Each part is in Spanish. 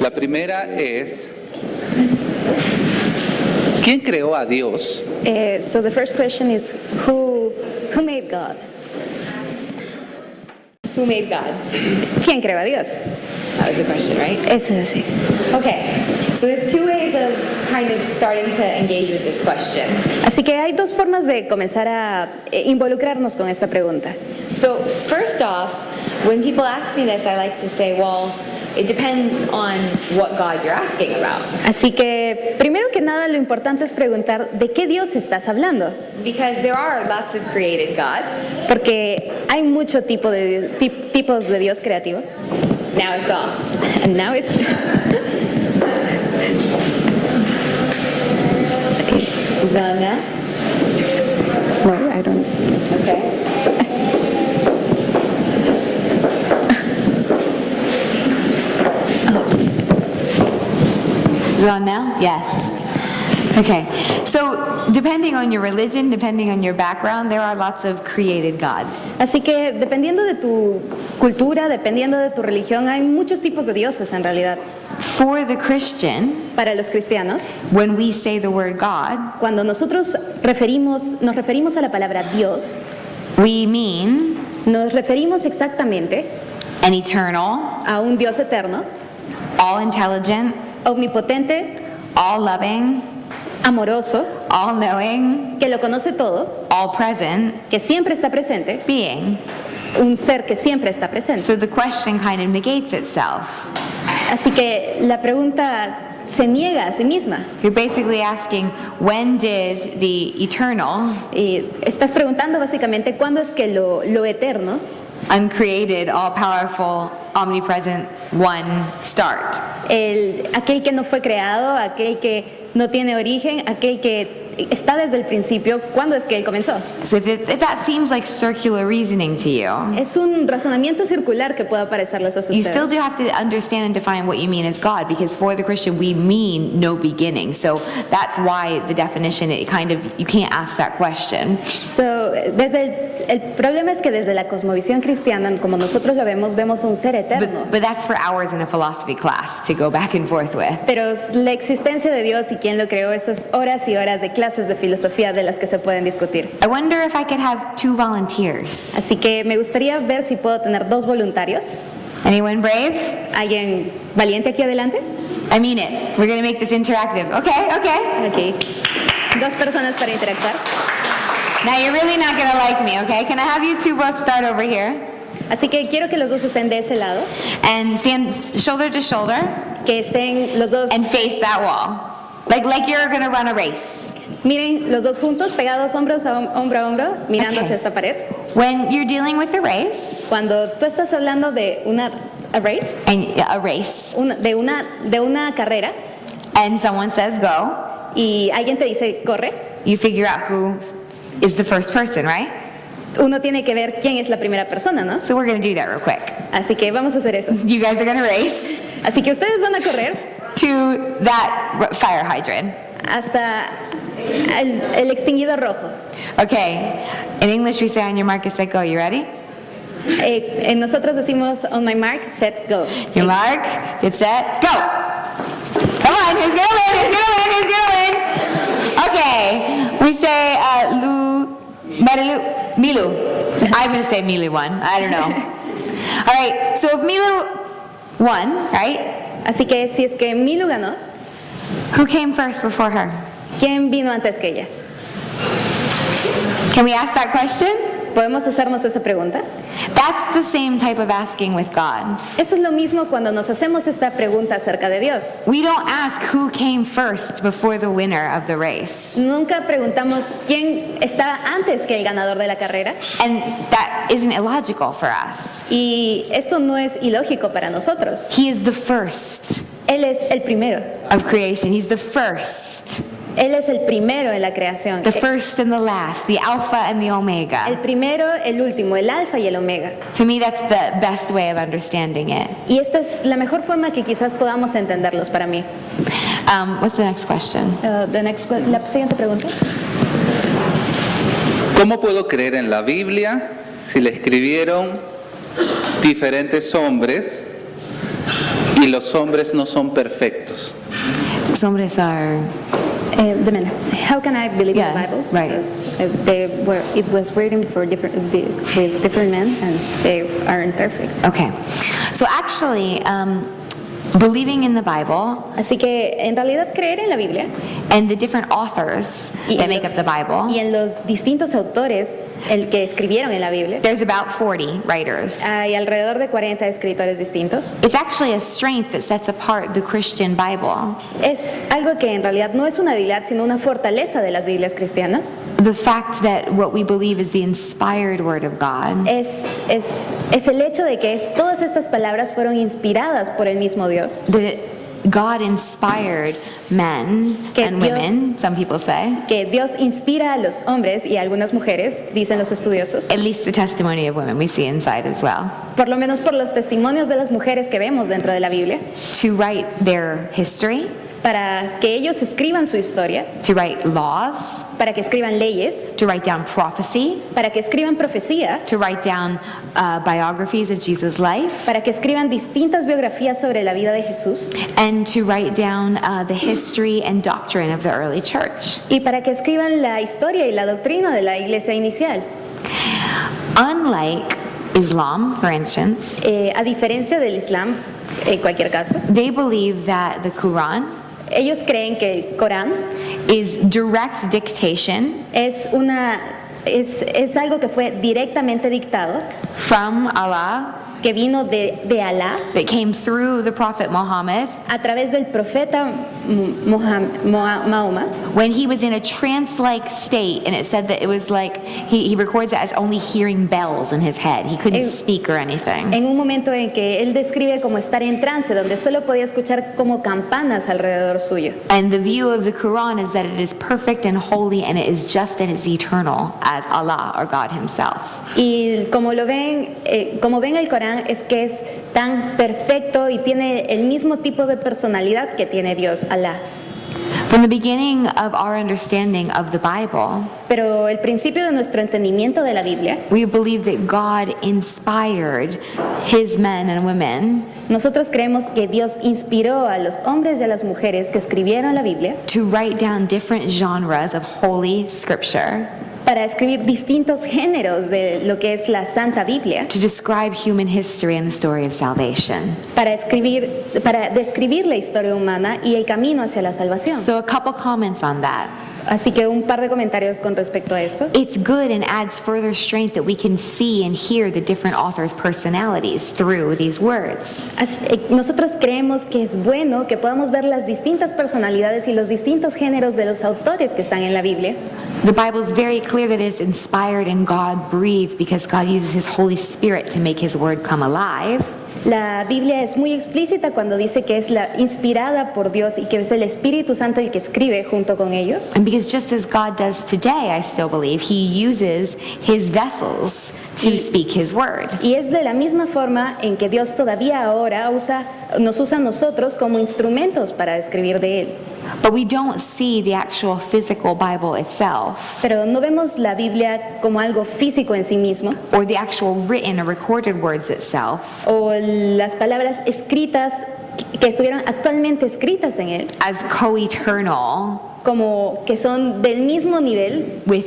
La primera es, ¿quién creó a Dios? So the first question is, who made God? Who made God? ¿Quién creó a Dios? That was the question, right? Eso es así. Okay, so there's two ways of kind of starting to engage with this question. Así que hay dos formas de comenzar a involucrarnos con esta pregunta. So first off, when people ask me this, I like to say, well, it depends on what God you're asking about. Así que, primero que nada, lo importante es preguntar ¿de qué Dios estás hablando? Because there are lots of created gods. Porque hay mucho tipos de Dios creativo. Now it's off. And now it's... Is that on now? No, I don't... Okay. Is it on now? Yes. Okay. So, depending on your religion, depending on your background, there are lots of created gods. Así que dependiendo de tu cultura, dependiendo de tu religión, hay muchos tipos de dioses en realidad. For the Christian, Para los cristianos, when we say the word God, cuando nosotros nos referimos a la palabra Dios, we mean nos referimos exactamente an eternal, a un Dios eterno, all intelligent, omnipotente, all loving, amoroso, all knowing, que lo conoce todo, all present que siempre está presente, being. un ser que siempre está presente. So the question kind of negates itself. Así que la pregunta se niega a sí misma. You're basically asking, when did the eternal, Y estás preguntando básicamente cuándo es que lo eterno, uncreated, all-powerful, omnipresent one start? aquel que no fue creado, aquel que no tiene origen, aquel que está desde el principio, ¿cuándo es que él comenzó? So if that seems like circular reasoning to you, Es un razonamiento circular que puede parecerles a you still ustedes. do have to understand and define what you mean as God, because for the Christian we mean no beginning. So that's why the definition, it kind of, you can't ask that question. So, el problema es que desde la cosmovisión cristiana, como nosotros lo vemos, vemos un ser eterno. But that's for hours in a philosophy class to go back and forth with. Pero la existencia de Dios y quién lo creó, eso es horas y horas de clases de filosofía de las que se pueden discutir. I wonder if I could have 2 volunteers. Así que me gustaría ver si puedo tener 2 voluntarios. Anyone brave? ¿Alguien valiente aquí adelante? I mean it. We're going to make this interactive. Okay, okay. Aquí. 2 personas para interactuar. Now you're really not going to like me, okay? Can I have you two both start over here? Así que quiero que los dos estén de ese lado, And stand shoulder to shoulder que estén los dos, and face that wall. Like you're going to run a race. miren los dos juntos, pegados hombro a hombro, mirando Okay. hacia esta pared. When you're dealing with a race, Cuando tú estás hablando de a race, de una carrera, and someone says go, y alguien te dice corre, you figure out who is the first person, right? uno tiene que ver quién es la primera persona, ¿no? So we're going to do that real quick. Así que vamos a hacer eso. You guys are going to race Así que ustedes van a correr to that fire hydrant. hasta el extinguidor rojo. Okay. In English, we say on your mark, get set, go. You ready? Nosotros decimos on my mark, set, go. Your mark, get set, go. Come on, who's gonna win? Who's gonna win? Who's gonna win? Okay. We say Milu. I'm gonna say Milu won. I don't know. All right. So if Milu won, right? Así que si es que Milu ganó, Who came first before her? ¿quién vino antes que ella? Can we ask that question? ¿Podemos hacernos esa pregunta? That's the same type of asking with God. Eso es lo mismo cuando nos hacemos esta pregunta acerca de Dios. We don't ask who came first before the winner of the race. Nunca preguntamos quién está antes que el ganador de la carrera. And that isn't illogical for us. Y esto no es ilógico para nosotros. He is the first Él es el primero. of creation. He's the first. Él es el primero en la creación. The first and the last, the Alpha and the El Omega. primero, el último, el alfa y el omega. To me, that's the best way of understanding it. Y esta es la mejor forma que quizás podamos entenderlos para mí. What's the next question? La siguiente pregunta. ¿Cómo puedo creer en la Biblia si la escribieron diferentes hombres y los hombres no son perfectos. Los hombres are, The men. How can I believe Yeah, in the Bible? right. Because it was written for with different men, and they aren't perfect. okay. So actually, believing in the Bible Así que en realidad creer en la Biblia and the different authors that make up the Bible, y en los distintos autores el que escribieron en la Biblia, there's about 40 writers. hay alrededor de 40 escritores distintos. It's actually a strength that sets apart the Christian Bible. Es algo que en realidad no es una debilidad, sino una fortaleza de las Biblias cristianas. The fact that what we believe is the inspired word of God, Es el hecho de que todas estas palabras fueron inspiradas por el mismo Dios. God inspired men Que and Dios- women, some people say. Que Dios inspira a los hombres y a algunas mujeres, dicen los estudiosos, At least the testimony of women we see inside as well. por lo menos por los testimonios de las mujeres que vemos dentro de la Biblia, To write their history, para que ellos escriban su historia, to write laws, para que escriban leyes, to write down prophecy, para que escriban profecía, to write down biographies of Jesus' life, para que escriban distintas biografías sobre la vida de Jesús and to write down the history and doctrine of the early church. y para que escriban la historia y la doctrina de la iglesia inicial. Unlike Islam, for instance, A diferencia del Islam, en cualquier caso, they believe that the Quran ellos creen que el Corán is direct dictation es algo que fue directamente dictado, from Allah que vino de Alá that came through the Prophet Muhammad a través del profeta Mahoma, when he was in a trance-like state, and it said that it was like he records it as only hearing bells in his head. He couldn't En- speak or anything. en un momento en que él describe como estar en trance, donde solo podía escuchar como campanas alrededor suyo. And the view of the Quran is that it is perfect and holy, and it is just and it's eternal as Allah or God himself. Y como ven el Corán es que es tan perfecto y tiene el mismo tipo de personalidad que tiene Dios, Alá. From the beginning of our understanding of the Bible, Pero el principio de nuestro entendimiento de la Biblia, we believe that God inspired his men and women nosotros creemos que Dios inspiró a los hombres y a las mujeres que escribieron la Biblia to write down different genres of holy scripture para escribir distintos géneros de lo que es la Santa Biblia, to describe human history and the story of salvation. para describir la historia humana y el camino hacia la salvación. So a couple comments on that. Así que un par de comentarios con respecto a esto. It's good and adds further strength that we can see and hear the different authors' personalities through these words. Nosotros creemos que es bueno que podamos ver las distintas personalidades y los distintos géneros de los autores que están en la Biblia. The Bible is very clear that it's inspired and God-breathed because God uses his Holy Spirit to make his word come alive. La Biblia es muy explícita cuando dice que es la inspirada por Dios y que es el Espíritu Santo el que escribe junto con ellos. And because just as God does today, I still believe, he uses his vessels to speak his word. Y es de la misma forma en que Dios todavía ahora nos usa a nosotros como instrumentos para escribir de Él. But we don't see the actual physical Bible itself Pero no vemos la Biblia como algo físico en sí mismo or the actual written or recorded words itself o las palabras escritas que estuvieron actualmente escritas en Él, as co-eternal como que son del mismo nivel with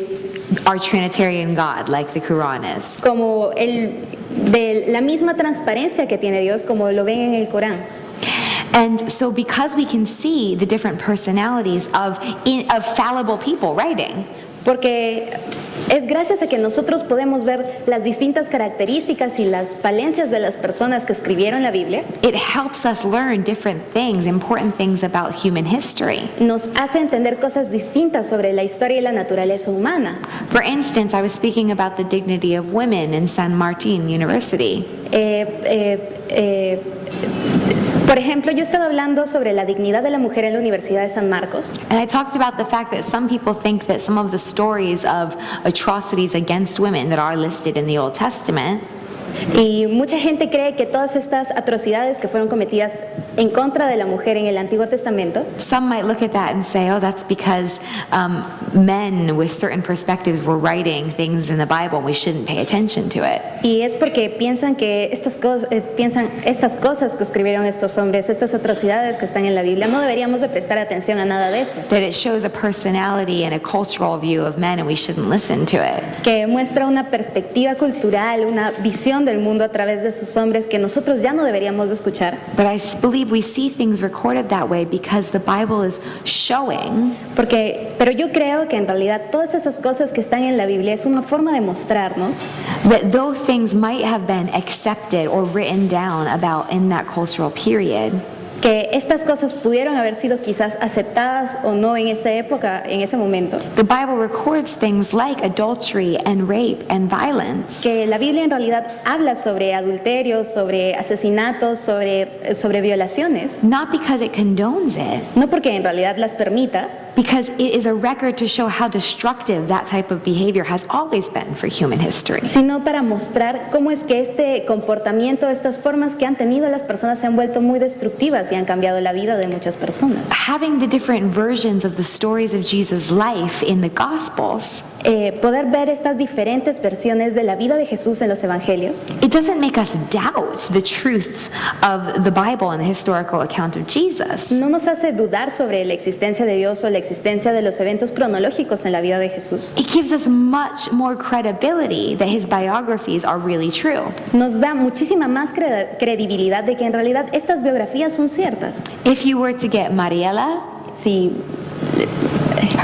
our Trinitarian God, like the Quran is. como de la misma transparencia que tiene Dios como lo ven en el Corán. And so because we can see the different personalities of fallible people writing, Porque es gracias a que nosotros podemos ver las distintas características y las falencias de las personas que escribieron la Biblia, it helps us learn different things, important things about human history. nos hace entender cosas distintas sobre la historia y la naturaleza humana. For instance, I was speaking about the dignity of women in San Martin University. Por ejemplo, yo estaba hablando sobre la dignidad de la mujer en la Universidad de San Marcos And I talked about the fact that some people think that some of the stories of atrocities against women that are listed in the Old Testament Y mucha gente cree que todas estas atrocidades que fueron cometidas en contra de la mujer en el Antiguo Testamento, Some might look at that and say, oh, that's because men with certain perspectives were writing things in the Bible and we shouldn't pay attention to it. y es porque piensan que estas cosas que escribieron estos hombres, estas atrocidades que están en la Biblia, no deberíamos de prestar atención a nada de eso. That it shows a personality and a cultural view of men and we shouldn't listen to it. Que muestra una perspectiva cultural, una visión del mundo a través de sus hombres que nosotros ya no deberíamos de escuchar. But I believe we see things recorded that way because the Bible is showing Pero yo creo que en realidad todas esas cosas que están en la Biblia es una forma de mostrarnos that those things might have been accepted or written down about in that cultural period. que estas cosas pudieron haber sido quizás aceptadas o no en esa época, en ese momento. The Bible records things like adultery and rape and violence. Que la Biblia en realidad habla sobre adulterios, sobre asesinatos, sobre violaciones, Not because it condones it, no porque en realidad las permita, because it is a record to show how destructive that type of behavior has always been for human history. sino para mostrar cómo es que este comportamiento, estas formas que han tenido las personas se han vuelto muy destructivas y han cambiado la vida de muchas personas. Having the different versions of the stories of Jesus' life in the Gospels, Poder ver estas diferentes versiones de la vida de Jesús en los evangelios it doesn't make us doubt the truth of the Bible and the historical account of Jesus. no nos hace dudar sobre la existencia de Dios o la existencia de los eventos cronológicos en la vida de Jesús. It gives us much more credibility that his biographies are really true. Nos da muchísima más credibilidad de que en realidad estas biografías son ciertas. If you were to get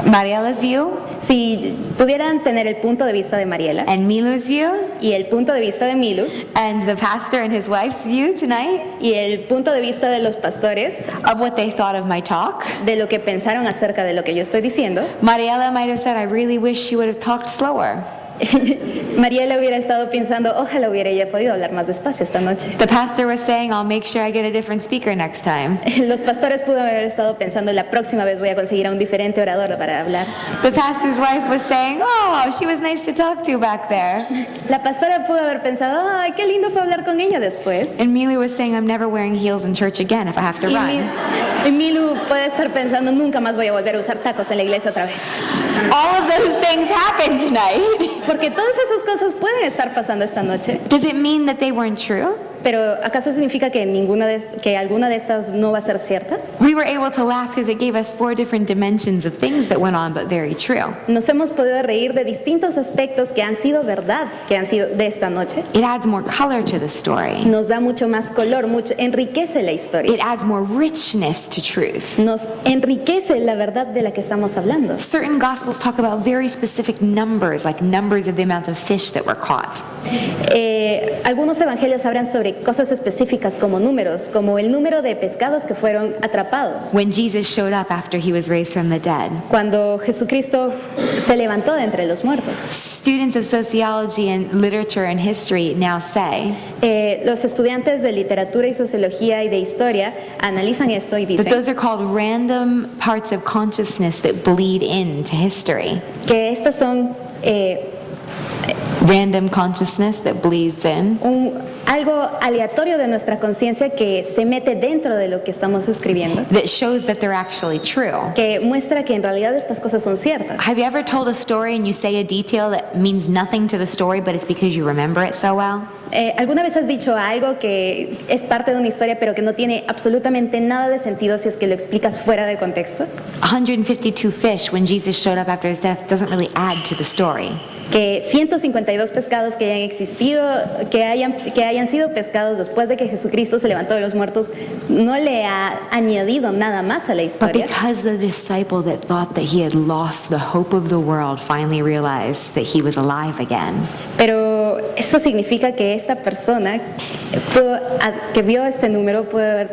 Mariela's view Si pudieran tener el punto de vista de Mariela and Milu's view y el punto de vista de Milu and the pastor and his wife's view tonight y el punto de vista de los pastores of what they thought of my talk, de lo que pensaron acerca de lo que yo estoy diciendo, Mariela might have said, I really wish she would have talked slower. Mariela hubiera estado pensando, ojalá hubiera ella podido hablar más despacio esta noche. The pastor was saying, I'll make sure I get a different speaker next time. Los pastores pudo haber estado pensando, la próxima vez voy a conseguir a un diferente orador para hablar. The pastor's wife was saying, oh, she was nice to talk to back there. La pastora pudo haber pensado, ay, qué lindo fue hablar con ella después. And Milu was saying, I'm never wearing heels in church again if I have to run. Y Milu puede estar pensando, nunca más voy a volver a usar tacos en la iglesia otra vez. All of those things happened tonight. Porque todas esas cosas pueden estar pasando esta noche. Does it mean that they weren't true? Pero ¿acaso significa que alguna de estas no va a ser cierta? We were able to laugh because it gave us 4 different dimensions of things that went on, but very true. Nos hemos podido reír de distintos aspectos que han sido verdad, que han sido de esta noche. It adds more color to the story. Nos da mucho más color, enriquece la historia. It adds more richness to truth. Nos enriquece la verdad de la que estamos hablando. Certain gospels talk about very specific numbers, like numbers of the amount of fish that were caught. Algunos evangelios hablan sobre cosas específicas como números, como el número de pescados que fueron atrapados. When Jesus showed up after he was raised from the dead. Cuando Jesucristo se levantó de entre los muertos. Students of sociology and literature and history now say Los estudiantes de literatura y sociología y de historia analizan esto y that dicen those are called random parts of consciousness that bleed into history. que estas son Random consciousness that bleeds in. algo aleatorio de nuestra conciencia que se mete dentro de lo que estamos escribiendo, That shows that they're actually true. que muestra que en realidad estas cosas son ciertas. Have you ever told a story and you say a detail that means nothing to the story, but it's because you remember it so well? ¿Alguna vez has dicho algo que es parte de una historia pero que no tiene absolutamente nada de sentido si es que lo explicas fuera de contexto? 152 fish when Jesus showed up after his death doesn't really add to the story. Que 152 pescados que hayan existido, que hayan sido pescados después de que Jesucristo se levantó de los muertos, no le ha añadido nada más a la But historia. because the disciple that thought that he had lost the hope of the world finally realized that he was alive again. Pero esto significa que esta persona que vio este número puede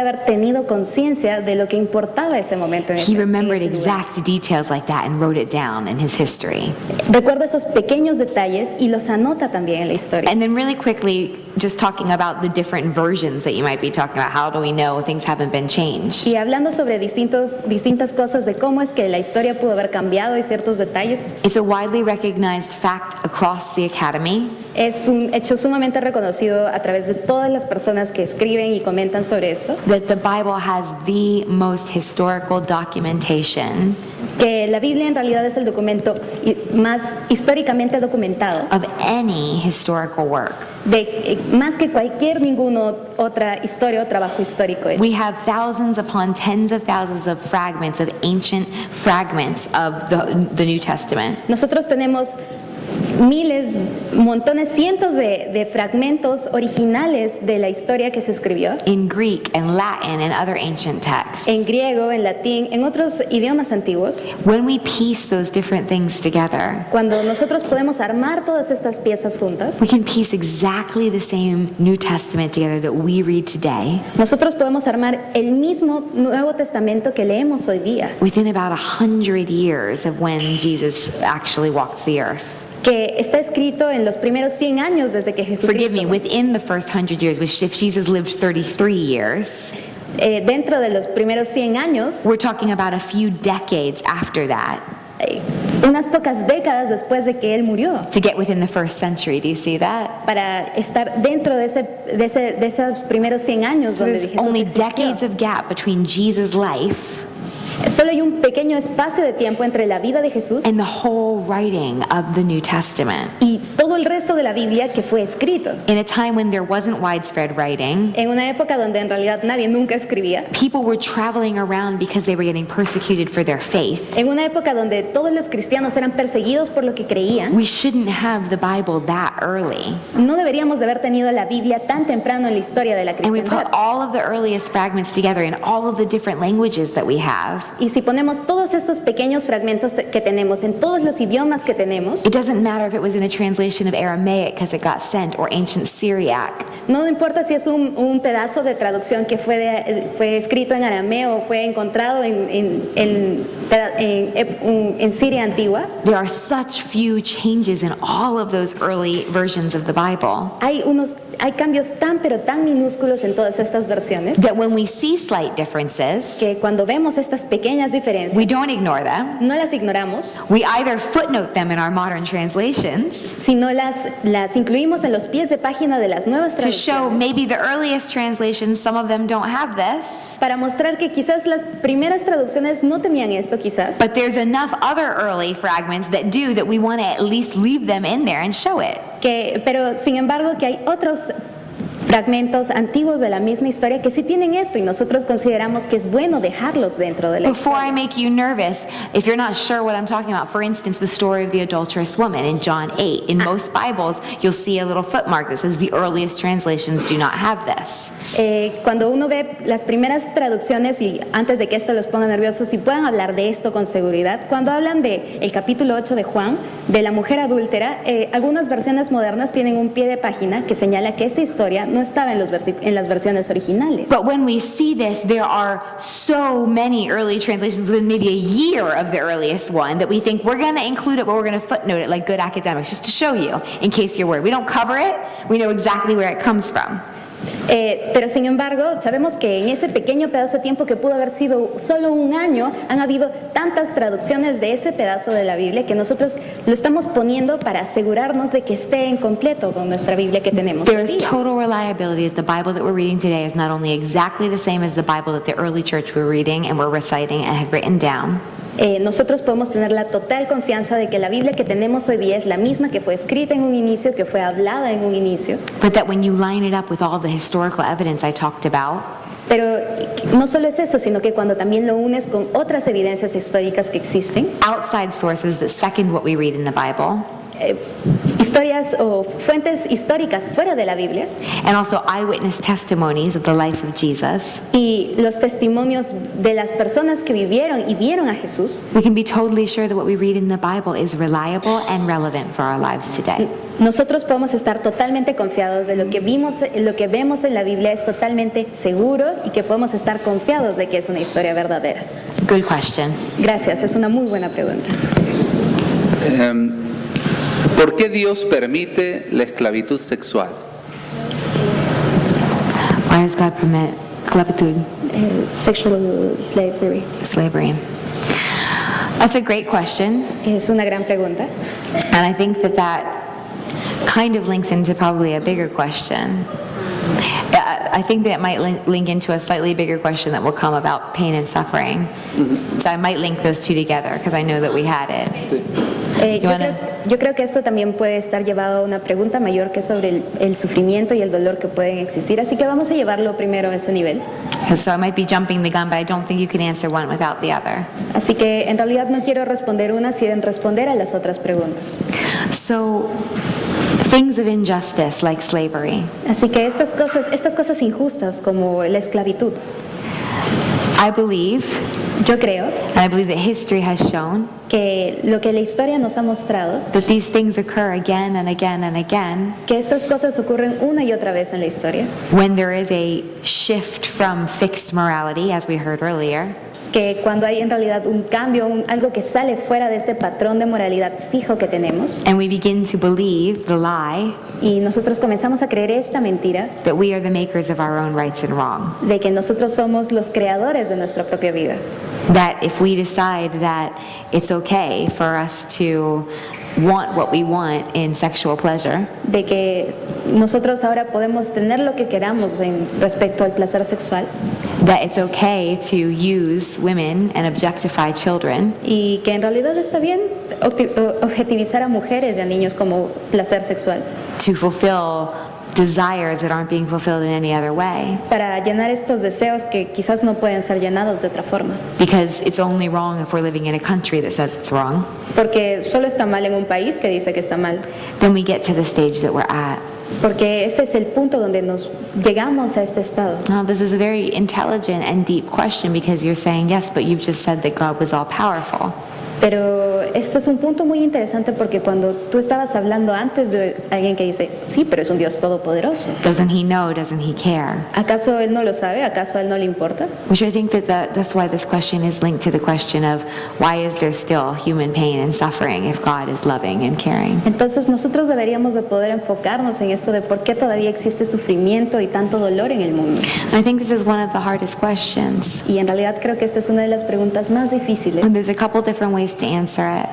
haber tenido conciencia de lo que importaba ese momento en He ese remembered lugar. exact details like that and wrote it down in his history. Recuerda esos pequeños detalles y los anota también en la historia. And then really quickly, just talking about the different versions that you might be talking about. How do we know things haven't been changed? Y hablando sobre distintas cosas de cómo es que la historia pudo haber cambiado y ciertos detalles, It's a widely recognized fact across the academy es un hecho sumamente reconocido a través de todas las personas que escriben y comentan sobre esto, that the Bible has the most historical documentation que la Biblia en realidad es el documento más históricamente documentado, of any historical work. más que ninguna otra historia o trabajo histórico hecho. We have thousands upon tens of thousands of fragments, of ancient fragments of the New Testament. Nosotros tenemos miles, montones, cientos de fragmentos originales de la historia que se escribió In Greek and Latin and other ancient texts. en griego, en latín, en otros idiomas antiguos. When we piece those different things together, Cuando nosotros podemos armar todas estas piezas juntas, we can piece exactly the same New Testament together that we read today nosotros podemos armar el mismo Nuevo Testamento que leemos hoy día, within about 100 years of when Jesus actually walked the earth. que está escrito en los primeros 100 años desde que Forgive me, Jesucristo, within the first 100 years, which if Jesus lived 33 years, dentro de los primeros 100 años, we're talking about a few decades after that unas pocas décadas después de que Él murió, to get within the first century. Do you see that? para estar dentro de esos primeros 100 años So donde there's Jesús only existió. decades of gap between Jesus' life Solo hay un pequeño espacio de tiempo entre la vida de Jesús and the whole writing of the New Testament. y todo el resto de la Biblia que fue escrito. In a time when there wasn't widespread writing, En una época donde en realidad nadie nunca escribía. people were traveling around because they were getting persecuted for their faith. En una época donde todos los cristianos eran perseguidos por lo que creían. We shouldn't have the Bible that early. No deberíamos de haber tenido la Biblia tan temprano en la historia de la And we put cristiandad. all of the earliest fragments together in all of the different languages that we have. Y si ponemos todos estos pequeños fragmentos que tenemos en todos los idiomas que tenemos, It doesn't matter if it was in a translation of Aramaic because it got sent or ancient Syriac. no importa si es un pedazo de traducción que fue escrito en arameo o fue encontrado en Siria antigua, There are such few changes in all of those early versions of the Bible hay cambios pero tan minúsculos en todas estas versiones that when we see slight differences, que cuando vemos estas pequeñas diferencias we don't ignore them. no las ignoramos, We either footnote them in our modern translations sino las incluimos en los pies de página de las nuevas to show traducciones maybe the earliest translations, some of them don't have this, para mostrar que quizás las primeras traducciones no tenían esto quizás, but there's enough other early fragments that do that we want to at least leave them in there and show it. pero sin embargo que hay otros fragmentos antiguos de la misma historia que sí tienen esto y nosotros consideramos que es bueno dejarlos dentro de la Before I historia. make you nervous, if you're not sure what I'm talking about, for instance, the story of the adulterous woman in John 8. In most Bibles, you'll see a little footmark that says the earliest translations do not have this. Cuando uno ve las primeras traducciones y antes de que esto los ponga nerviosos y puedan hablar de esto con seguridad, cuando hablan de el capítulo 8 de Juan, de la mujer adúltera, algunas versiones modernas tienen un pie de página que señala que esta historia no estaba en las versiones originales. But when we see this, there are so many early translations within maybe a year of the earliest one that we think we're going to include it, but we're going to footnote it like good academics, just to show you, in case you're worried. We don't cover it, we know exactly where it comes from. Pero sin embargo, sabemos que en ese pequeño pedazo de tiempo que pudo haber sido solo un año, han habido tantas traducciones de ese pedazo de la Biblia que nosotros lo estamos poniendo para asegurarnos de que esté en completo con nuestra Biblia que tenemos There hoy is día. total reliability that the Bible that we're reading today is not only exactly the same as the Bible that the early church were reading and were reciting and had written down, Nosotros podemos tener la total confianza de que la Biblia que tenemos hoy día es la misma que fue escrita en un inicio, que fue hablada en un inicio. but that when you line it up with all the historical evidence I talked about, Pero no solo es eso, sino que cuando también lo unes con otras evidencias históricas que existen, outside sources that second what we read in the Bible, historias o fuentes históricas fuera de la Biblia and also eyewitness testimonies of the life of Jesus, y los testimonios de las personas que vivieron y vieron a Jesús, we can be totally sure that what we read in the Bible is reliable and relevant for our lives today. nosotros podemos estar totalmente confiados de lo que vemos en la Biblia es totalmente seguro y que podemos estar confiados de que es una historia verdadera. Good question. Gracias, es una muy buena pregunta. ¿Por qué Dios permite la esclavitud sexual? Why does God permit esclavitud, sexual slavery? That's a great question, Es una gran pregunta. and I think that kind of links into probably a bigger question. I think that it might link into a slightly bigger question that will come about pain and suffering. So I might link those two together because I know that we had it. Sí. Yo creo que esto también puede estar llevado a una pregunta mayor que sobre el sufrimiento y el dolor que pueden existir, así que vamos a llevarlo primero a ese nivel. So I might be jumping the gun, but I don't think you can answer one without the other. Así que en realidad no quiero responder una sin responder a las otras preguntas. So things of injustice like slavery. Así que estas cosas injustas como la esclavitud, I believe, yo creo and I believe that history has shown, que lo que la historia nos ha mostrado, that these things occur again and again and again que estas cosas ocurren una y otra vez en la historia, when there is a shift from fixed morality, as we heard earlier, que cuando hay en realidad un cambio, algo que sale fuera de este patrón de moralidad fijo que tenemos, and we begin to believe the lie y nosotros comenzamos a creer esta mentira that we are the makers of our own rights and wrong. de que nosotros somos los creadores de nuestra propia vida, That if we decide that it's okay for us to want what we want in sexual pleasure, de que nosotros ahora podemos tener lo que queramos en respecto al placer sexual that it's okay to use women and objectify children, y que en realidad está bien objetivizar a mujeres y a niños como placer sexual to fulfill desires that aren't being fulfilled in any other way, para llenar estos deseos que quizás no pueden ser llenados de otra forma, because it's only wrong if we're living in a country that says it's wrong, porque solo está mal en un país que dice que está mal, then we get to the stage that we're at. porque ese es el punto donde nos llegamos a este estado. Now, this is a very intelligent and deep question because you're saying, yes, but you've just said that God was all powerful. Pero esto es un punto muy interesante porque cuando tú estabas hablando antes de alguien que dice, sí, pero es un Dios todopoderoso, Doesn't he know? Doesn't he care? ¿acaso Él no lo sabe? ¿Acaso a Él no le importa? Which I think that's why this question is linked to the question of why is there still human pain and suffering if God is loving and caring? Entonces nosotros deberíamos de poder enfocarnos en esto de por qué todavía existe sufrimiento y tanto dolor en el mundo. And I think this is one of the hardest questions. Y en realidad creo que esta es una de las preguntas más difíciles. And there's a couple different ways to answer it.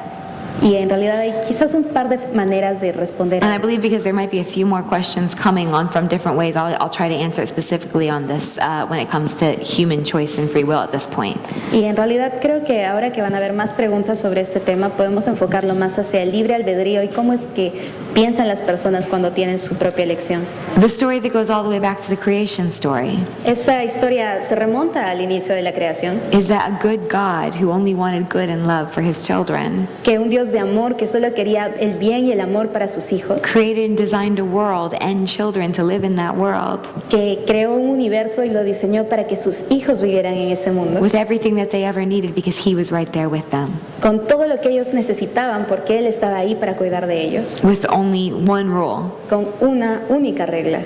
Y en realidad hay quizás un par de maneras de responder. And I believe because there might be a few more questions coming on from different ways, I'll try to answer it specifically on this when it comes to human choice and free will at this point. Y en realidad creo que ahora que van a haber más preguntas sobre este tema, podemos enfocarlo más hacia el libre albedrío y cómo es que piensan las personas cuando tienen su propia elección. The story that goes all the way back to the creation story Esa historia se remonta al inicio de la creación, is that a good God who only wanted good and love for his children que un Dios de amor que solo quería el bien y el amor para sus hijos, created and designed a world and children to live in that world que creó un universo y lo diseñó para que sus hijos vivieran en ese mundo, with everything that they ever needed because he was right there with them, con todo lo que ellos necesitaban porque Él estaba ahí para cuidar de ellos, with only one rule: con una única regla: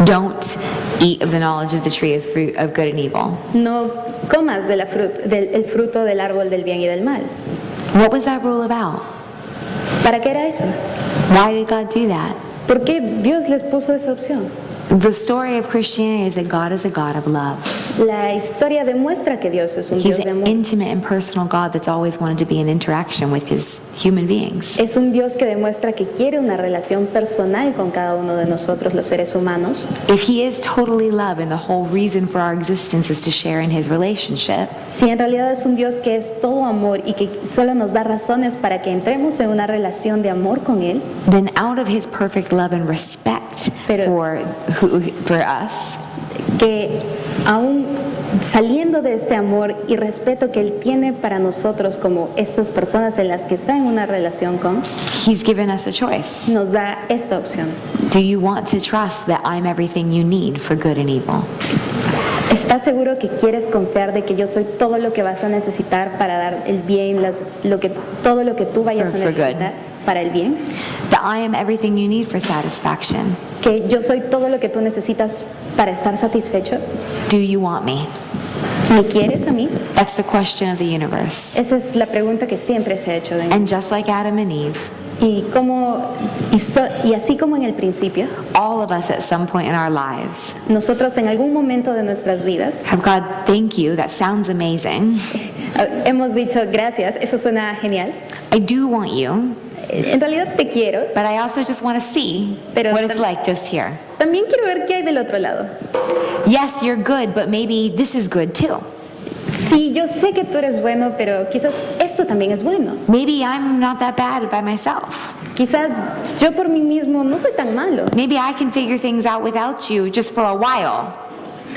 don't eat of the knowledge of the tree of fruit of good and evil. no comas del fruto del árbol del bien y del mal. What was that rule about? ¿Para qué era eso? Why did God do that? ¿Por qué Dios les puso esa opción? The story of Christianity is that God is a God of love. La historia demuestra que Dios es un He's Dios de an amor. intimate and personal God that's always wanted to be in interaction with his human beings. Es un Dios que demuestra que quiere una relación personal con cada uno de nosotros, los seres humanos. If he is totally love and the whole reason for our existence is to share in his relationship, Si en realidad es un Dios que es todo amor y que solo nos da razones para que entremos en una relación de amor con Él, then out of his perfect love and respect Pero- for us, que aún saliendo de este amor y respeto que Él tiene para nosotros como estas personas en las que está en una relación con, he's given us a choice. nos da esta opción. Do you want to trust that I'm everything you need for good and evil? ¿Estás seguro que quieres confiar de que yo soy todo lo que vas a necesitar para dar el bien, todo lo que tú vayas a For good. necesitar para el bien? That I am everything you need for satisfaction? ¿Que yo soy todo lo que tú necesitas para estar satisfecho? Do you want me? ¿Me quieres a mí? That's the question of the universe. Esa es la pregunta que siempre se ha hecho de mí. And just like Adam and Eve, Y así como en el principio, all of us at some point in our lives nosotros en algún momento de nuestras vidas have God, thank you, that sounds amazing. hemos dicho gracias, eso suena genial. I do want you, En realidad te quiero, but I also just want to see Pero what it's tam- like just here. también quiero ver qué hay del otro lado. Yes, you're good, but maybe this is good too. Sí, yo sé que tú eres bueno, pero quizás esto también es bueno. Maybe I'm not that bad by myself. Quizás yo por mí mismo no soy tan malo. Maybe I can figure things out without you just for a while.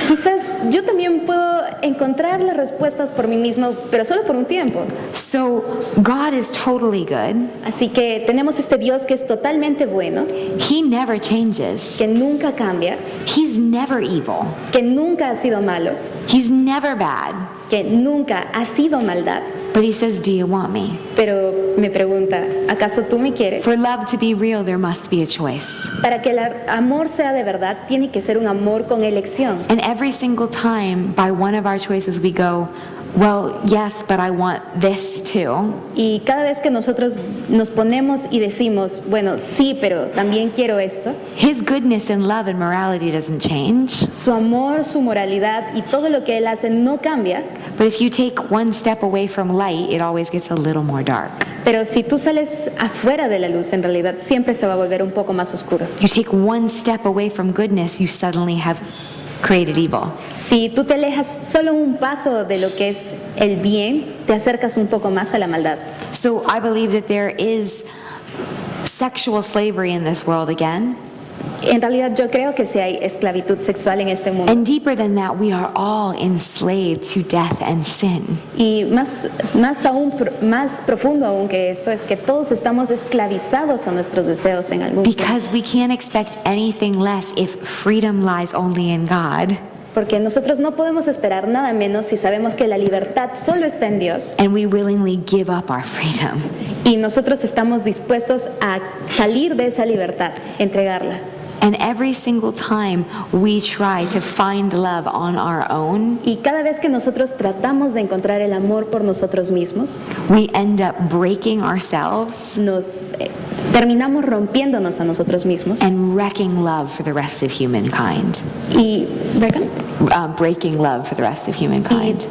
Quizás yo también puedo encontrar las respuestas por mí mismo, pero solo por un tiempo. So God is totally good. Así que tenemos este Dios que es totalmente bueno, He never changes. que nunca cambia, He's never evil. que nunca ha sido malo, He's never bad. que nunca ha sido maldad. But He says, do you want me? Pero me pregunta, ¿acaso tú me quieres? For love to be real, there must be a choice. Para que el amor sea de verdad, tiene que ser un amor con elección. And every single time by one of our choices we go, well, yes, but I want this too. Y cada vez que nosotros nos ponemos y decimos, bueno, sí, pero también quiero esto, His goodness and love and morality doesn't change. su amor, su moralidad y todo lo que Él hace no cambia, But if you take one step away from light, it always gets a little more dark. pero si tú sales afuera de la luz, en realidad siempre se va a volver un poco más oscuro. You take one step away from goodness, you suddenly have created evil. Si tú te alejas solo un paso de lo que es el bien, te acercas un poco más a la maldad. So I believe that there is sexual slavery in this world again. En realidad yo creo que sí hay esclavitud sexual en este mundo. And deeper than that, we are all enslaved to death and sin. Y más profundo aún que esto es que todos estamos esclavizados a nuestros deseos en algún punto. Because we can't expect anything less if freedom lies only in God. Porque nosotros no podemos esperar nada menos si sabemos que la libertad solo está en Dios And we willingly give up our freedom. y nosotros estamos dispuestos a salir de esa libertad, entregarla. And every single time we try to find love on our own, Y cada vez que nosotros tratamos de encontrar el amor por nosotros mismos, we end up breaking ourselves terminamos rompiéndonos a nosotros mismos and wrecking love for the rest of humankind. y ¿verdad? Breaking love for the rest of humankind.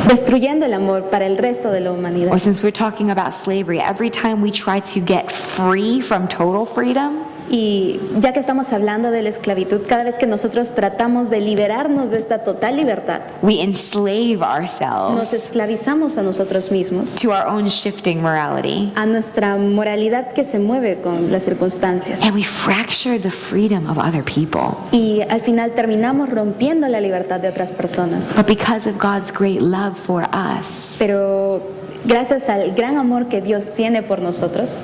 Destruyendo el amor para el resto de la humanidad. Or since we're talking about slavery, every time we try to get free from total freedom, Y ya que estamos hablando de la esclavitud, cada vez que nosotros tratamos de liberarnos de esta total libertad, we enslave nos ourselves esclavizamos a nosotros mismos, to our own shifting morality. a nuestra moralidad que se mueve con las circunstancias. And we fracture the freedom of other people. Y al final terminamos rompiendo la libertad de otras personas. But because of God's great love for us, Pero gracias al gran amor que Dios tiene por nosotros,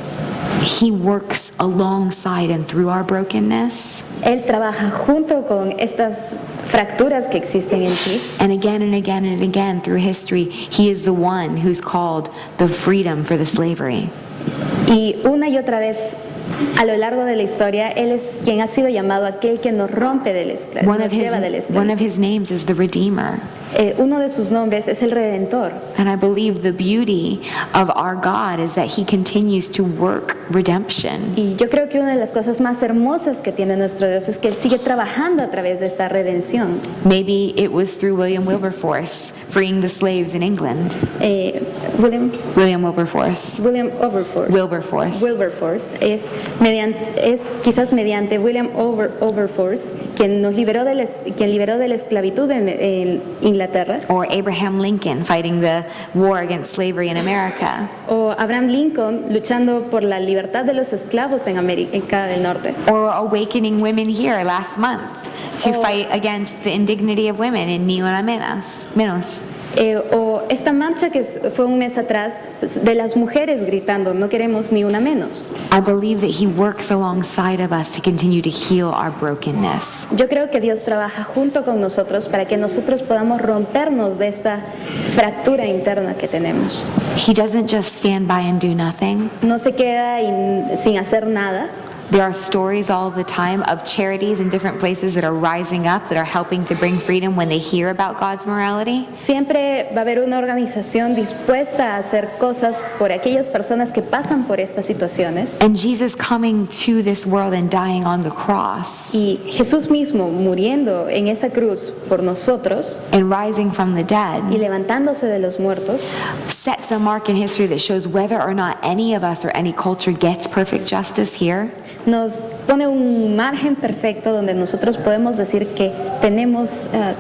He works alongside and through our brokenness. Él trabaja junto con estas fracturas que existen en ti. And again and again and again through history, He is the one who's called the freedom for the slavery. Y una y otra vez a lo largo de la historia, Él es quien ha sido llamado aquel que nos rompe del esclavo, One nos of his, lleva del one esclavo. of his names is the Redeemer. Uno de sus nombres es el Redentor. And I believe the beauty of our God is that He continues to work redemption. Y yo creo que una de las cosas más hermosas que tiene nuestro Dios es que Él sigue trabajando a través de esta redención. Maybe it was through William Wilberforce freeing the slaves in England. William Wilberforce. Wilberforce es quizás mediante William Wilberforce quien liberó de la esclavitud en Inglaterra, Or Abraham Lincoln fighting the war against slavery in America. o Abraham Lincoln luchando por la libertad de los esclavos en América del Norte, Or awakening women here last month to fight against the indignity of women in Niño Menos. o esta marcha que fue un mes atrás de las mujeres gritando no queremos ni una menos. I believe that He works alongside of us to continue to heal our brokenness. Yo creo que Dios trabaja junto con nosotros para que nosotros podamos rompernos de esta fractura interna que tenemos. He doesn't just stand by and do nothing, No se queda sin hacer nada, There are stories all the time of charities in different places that are rising up, that are helping to bring freedom when they hear about God's morality. Siempre va a haber una organización dispuesta a hacer cosas por aquellas personas que pasan por estas situaciones. And Jesus coming to this world and dying on the cross Y Jesús mismo muriendo en esa cruz por nosotros and rising from the dead y levantándose de los muertos, sets a mark in history that shows whether or not any of us or any culture gets perfect justice here, nos pone un margen perfecto donde nosotros podemos decir que tenemos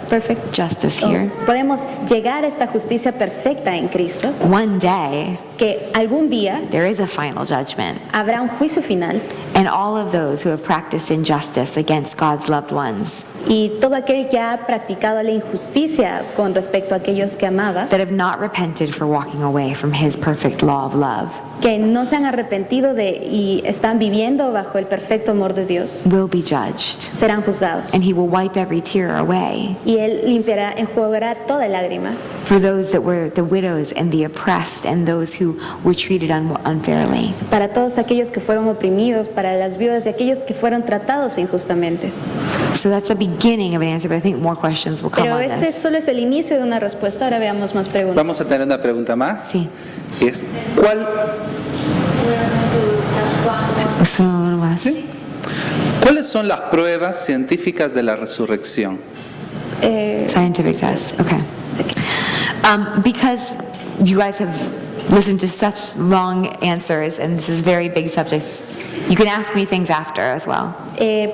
perfect justice here. podemos llegar a esta justicia perfecta en Cristo, One day, que algún día there is a final judgment, habrá un juicio final and all of those who have practiced injustice against God's loved ones, y todo aquel que ha practicado la injusticia con respecto a aquellos que amaba, that have not repented for walking away from His perfect law of love, que no se han arrepentido y están viviendo bajo el perfecto amor de Dios, will be judged, serán juzgados. and He will wipe every tear away. Y Él limpiará, enjuagará toda lágrima For those that were the widows and the oppressed and those who were treated unfairly. para todos aquellos que fueron oprimidos, para las viudas y aquellos que fueron tratados injustamente. So that's a beginning of an answer, but I think more questions will come Pero on este this. solo es el inicio de una respuesta. Ahora veamos más preguntas. Vamos a tener una pregunta más. Sí. Es, So, más. ¿cuáles son las pruebas científicas de la resurrección? Scientific test. Okay. Because you guys have listened to such long answers, and this is very big subjects, you can ask me things after as well.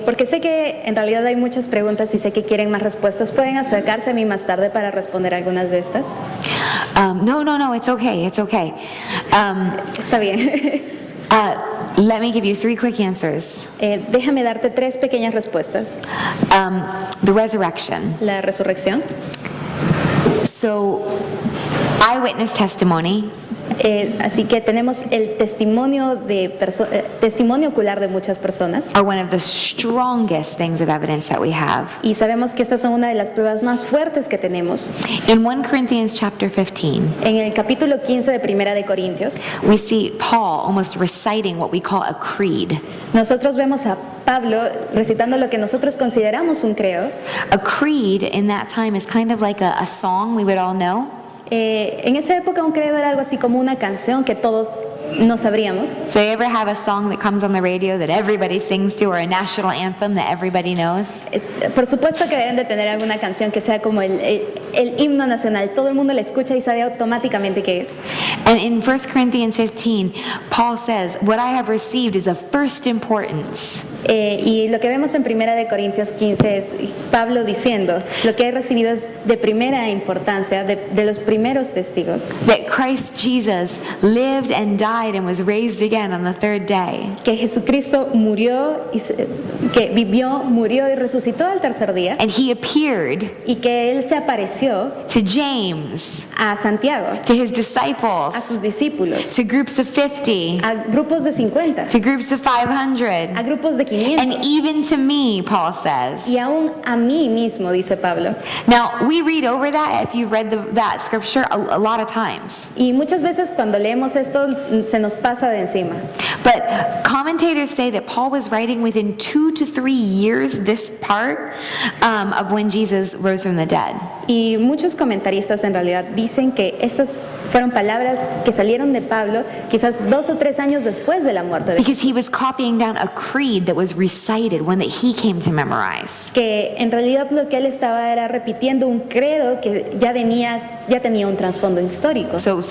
Porque sé que en realidad hay muchas preguntas y sé que quieren más respuestas. ¿Pueden acercarse a mí más tarde para responder algunas de estas? No, it's okay, it's okay. Está bien. Let me give you 3 quick answers. Déjame darte 3 pequeñas respuestas. The resurrection. La resurrección. So, eyewitness testimony Así que tenemos el testimonio testimonio ocular de muchas personas. are one of the strongest things of evidence that we have. Y sabemos que estas son una de las pruebas más fuertes que tenemos. In 1 Corinthians chapter 15, En el capítulo 15 de Primera de Corintios, we see Paul almost reciting what we call a creed. nosotros vemos a Pablo recitando lo que nosotros consideramos un credo. A creed in that time is kind of like a song we would all know. En esa época un credo era algo así como una canción que todos no sabríamos. So you ever have a song that comes on the radio that everybody sings to, or a national anthem that everybody knows? Por supuesto que deben de tener alguna canción que sea como el himno nacional. Todo el mundo la escucha y sabe automáticamente qué es. And in 1 Corinthians 15, Paul says, what I have received is of first importance. Y lo que vemos en Primera de Corintios 15 es Pablo diciendo, lo que he recibido es de primera importancia, de los primeros testigos, That Christ Jesus lived and died and was raised again on the 3rd day. que Jesucristo murió, que vivió, murió y resucitó al tercer día, And he appeared y que Él se apareció to James, a Santiago, to his a disciples, sus discípulos, to groups of 50, a grupos de 50, to groups of 500, a grupos de and 500, even to me, Paul says. y aún a mí mismo, dice Pablo. Now, we read over that, if you've read that scripture, a lot of times. Y muchas veces cuando leemos esto se nos pasa de encima. But commentators say that Paul was writing within 2 to 3 years this part of when Jesus rose from the dead. Y muchos comentaristas en realidad dicen que estas fueron palabras que salieron de Pablo quizás 2 o 3 años después de la muerte de Because he was copying down a creed that was recited, one that he came to memorize. que en realidad lo que él estaba era repitiendo un credo que ya tenía un trasfondo histórico. So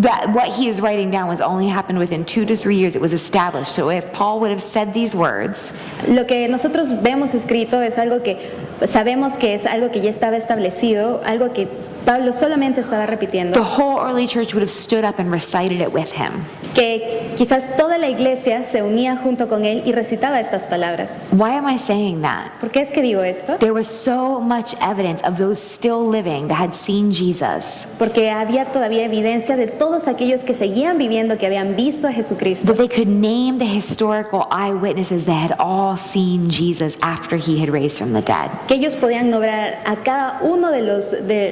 that what he is writing down was only happened within 2 to 3 years. It was established. So if Paul would have said these words, Lo que nosotros vemos escrito es algo que sabemos que es algo que ya estaba establecido, algo que Pablo solamente estaba repitiendo, the whole early church would have stood up and recited it with him. que quizás toda la iglesia se unía junto con él y recitaba estas palabras. Why am I saying that? ¿Por qué es que digo esto? There was so much evidence of those still living that had seen Jesus Porque había todavía evidencia de todos aquellos que seguían viviendo, que habían visto a Jesucristo, that they could name the historical eyewitnesses that had all seen Jesus after he had raised from the dead. que ellos podían nombrar a cada uno de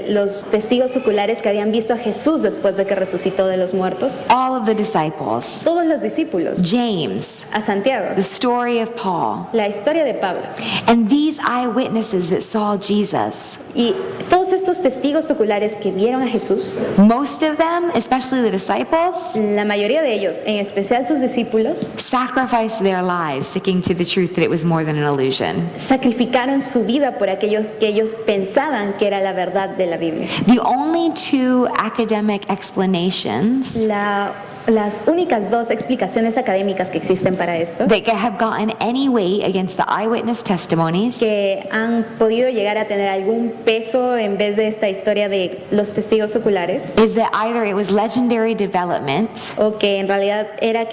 los los testigos oculares que habían visto a Jesús después de que resucitó de los muertos, all of the disciples, todos los discípulos, James, a Santiago, the story of Paul, la historia de Pablo. and these eyewitnesses that saw Jesus. Y todos estos testigos oculares que vieron a Jesús, Most of them, especially the disciples, la mayoría de ellos, en especial sus discípulos, sacrificed their lives sticking to the truth that it was more than an illusion. sacrificaron su vida por aquellos que ellos pensaban que era la verdad de la Biblia. The only two academic explanations Las únicas dos explicaciones académicas que existen para esto, that have gotten any weight against the eyewitness testimonies que han podido llegar a tener algún peso en vez de esta historia de los testigos oculares, is that either it was legendary development, o que en realidad era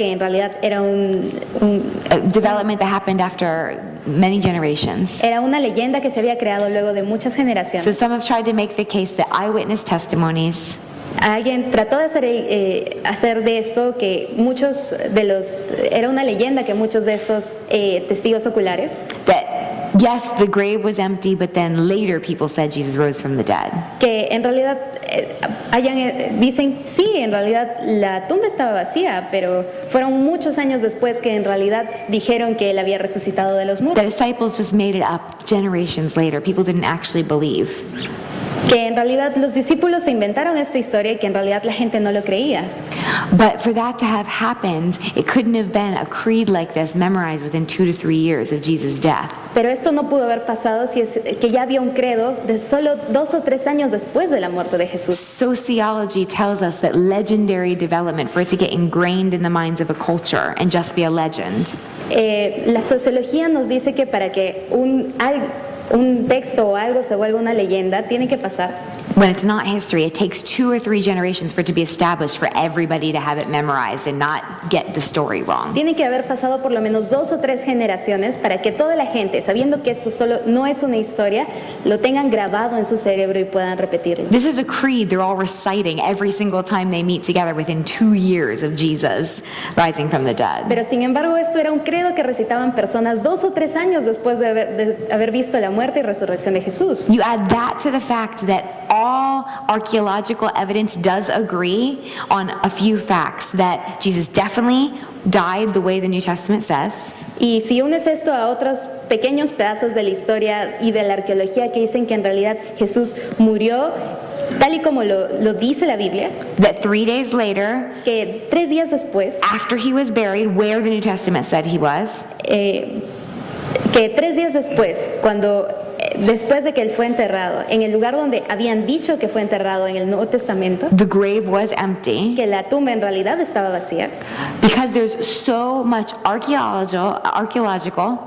development that happened after many generations. era una leyenda que se había creado luego de muchas So generaciones. some have tried to make the case that eyewitness testimonies Alguien trató de hacer de esto que era una leyenda que muchos de estos testigos oculares, that yes, the grave was empty, but then later people said Jesus rose from the dead. que en realidad dicen, sí, en realidad la tumba estaba vacía, pero fueron muchos años después que en realidad dijeron que él había resucitado de los The muertos. disciples just made it up generations later. People didn't actually believe. Que en realidad los discípulos se inventaron esta historia y que en realidad la gente no lo creía. But for that to have happened, it couldn't have been a creed like this memorized within 2 to 3 years of Jesus' death. Pero esto no pudo haber pasado si es que ya había un credo de solo 2 o 3 años después de la muerte de Jesús. Sociology tells us that legendary development, for it to get ingrained in the minds of a culture and just be a legend, La sociología nos dice que para que un texto o algo se vuelva una leyenda, tiene que pasar when it's not history, it takes 2 or 3 generations for it to be established, for everybody to have it memorized and not get the story wrong. Tiene que haber pasado por lo menos 2 o 3 generaciones para que toda la gente, sabiendo que esto solo no es una historia, lo tengan grabado en su cerebro y puedan repetirlo. This is a creed they're all reciting every single time they meet together within 2 years of Jesus rising from the dead. Pero sin embargo, esto era un credo que recitaban personas 2 o 3 años después de haber visto la muerte y resurrección de Jesús. You add that to the fact that all archaeological evidence does agree on a few facts, that Jesus definitely died the way the New Testament says, Y si unes esto a otros pequeños pedazos de la historia y de la arqueología que dicen que en realidad Jesús murió tal y como lo dice la Biblia, that 3 days later, que 3 días después, after he was buried, where the New Testament said he was, que 3 días después, después de que él fue enterrado, en el lugar donde habían dicho que fue enterrado en el Nuevo Testamento, the grave was empty, que la tumba en realidad estaba vacía, because there's so much archaeological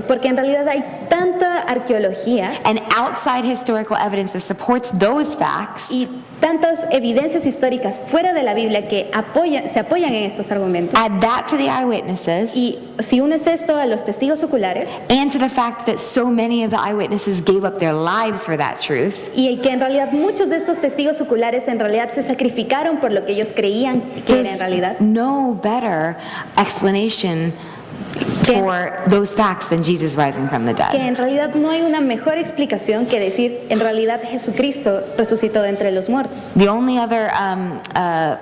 porque en realidad hay tanta arqueología and outside historical evidence that supports those facts, y tantas evidencias históricas fuera de la Biblia que se apoyan en estos argumentos. add that to the eyewitnesses, Y si unes esto a los testigos oculares and to the fact that so many of the eyewitnesses gave up their lives for that truth, y que en realidad muchos de estos testigos oculares en realidad se sacrificaron por lo que ellos creían que era en there's realidad, no better explanation for those facts than Jesus rising from the que dead. en realidad no hay una mejor explicación que decir en realidad Jesucristo resucitó de entre los muertos. The only other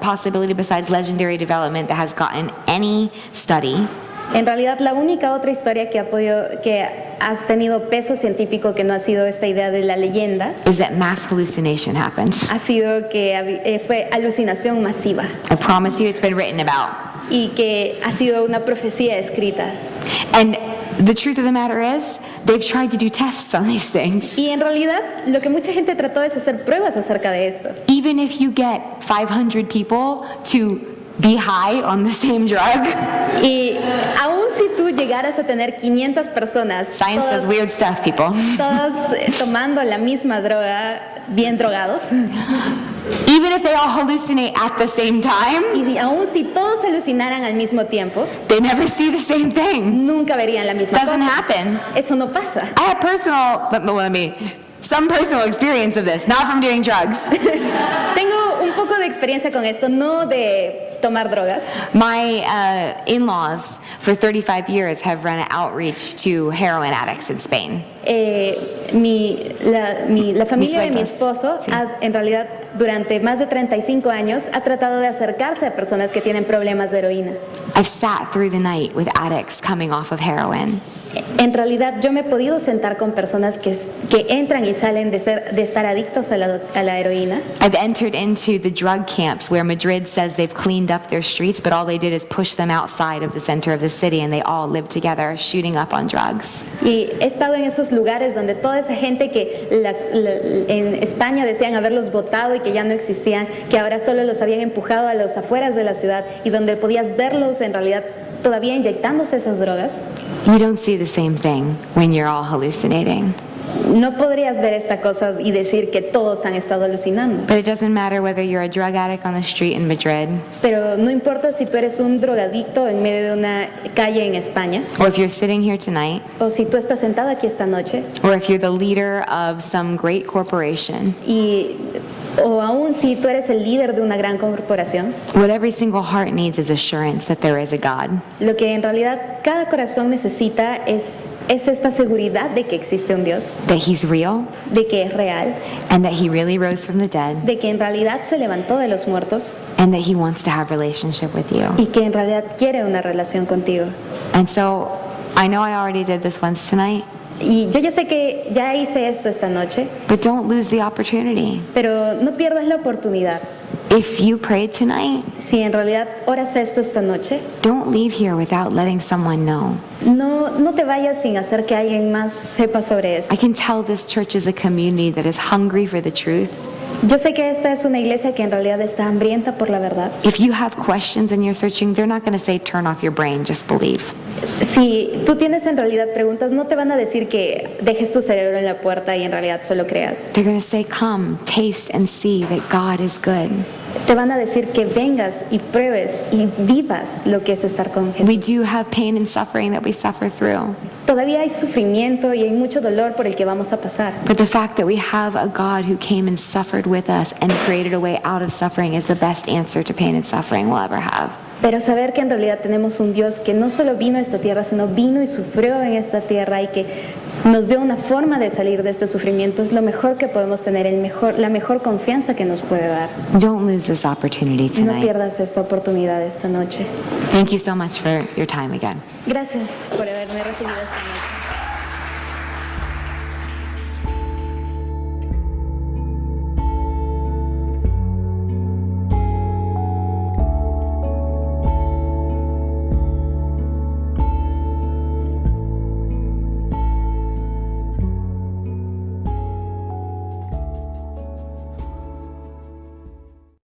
possibility besides legendary development that has gotten any study En realidad la única otra historia que ha tenido peso científico que no ha sido esta idea de la leyenda, is that mass hallucination happened. ha sido que fue alucinación masiva I promise you it's been written about. y que ha sido una profecía escrita. And the truth of the matter is, they've tried to do tests on these things. Y en realidad lo que mucha gente trató es hacer pruebas acerca de esto. Even if you get 500 people to be high on the same drug, Y aún si tú llegaras a tener 500 personas, science does weird stuff, people. todos tomando la misma droga, bien drogados, Even if they all hallucinate at the same time, y aún si todos alucinaran al mismo tiempo, they never see the same thing. nunca verían la misma Doesn't cosa. happen. Eso no pasa. I had some personal experience of this, not from doing drugs. Tengo un poco de experiencia con esto, no de tomar drogas. My in-laws, for 35 years, have run an outreach to heroin addicts in Spain. La familia de mi suegros, esposo, sí. en realidad, durante más de 35 años, ha tratado de acercarse a personas que tienen problemas de heroína. I've sat through the night with addicts coming off of heroin. En realidad, yo me he podido sentar con personas que entran y salen de estar adictos a la heroína. I've entered into the drug camps where Madrid says they've cleaned up their streets, but all they did is push them outside of the center of the city, and they all live together shooting up on drugs. Y he estado en esos lugares donde toda esa gente que en España decían haberlos votado y que ya no existían, que ahora solo los habían empujado a las afueras de la ciudad y donde podías verlos en realidad todavía inyectándose esas drogas. You don't see the same thing when you're all hallucinating. No podrías ver esta cosa y decir que todos han estado alucinando. But it doesn't matter whether you're a drug addict on the street in Madrid, Pero no importa si tú eres un drogadicto en medio de una calle en España, or if you're sitting here tonight, o si tú estás sentado aquí esta noche, or if you're the leader of some great corporation. o aún si tú eres el líder de una gran corporación. What every single heart needs is assurance that there is a God, Lo que en realidad cada corazón necesita es esta seguridad de que existe un Dios, that He's real, de que es real, and that He really rose from the dead, de que en realidad se levantó de los muertos and that He wants to have relationship with you. y que en realidad quiere una relación contigo. And so, I know I already did this once tonight, Y yo ya sé que ya hice esto esta noche, but don't lose the opportunity. pero no pierdas la oportunidad. If you prayed tonight, Si en realidad oras esto esta noche, don't leave here without letting someone know. no te vayas sin hacer que alguien más sepa sobre eso. I can tell this church is a community that is hungry for the truth. Yo sé que esta es una iglesia que en realidad está hambrienta por la verdad. If you have questions and you're searching, they're not going to say, turn off your brain, just believe. Si tú tienes en realidad preguntas, no te van a decir que dejes tu cerebro en la puerta y en realidad solo creas. They're going to say, come, taste and see that God is good. Te van a decir que vengas y pruebes y vivas lo que es estar con Jesús. We do have pain and suffering that we suffer through. Todavía hay sufrimiento y hay mucho dolor por el que vamos a pasar. But the fact that we have a God who came and suffered with us and created a way out of suffering is the best answer to pain and suffering we'll ever have. Pero saber que en realidad tenemos un Dios que no solo vino a esta tierra, sino vino y sufrió en esta tierra y que nos dio una forma de salir de este sufrimiento es lo mejor que podemos tener, la mejor confianza que nos puede dar. Don't lose this opportunity No tonight. pierdas esta oportunidad esta noche. Thank you so much for your time again. Gracias por haberme recibido esta noche.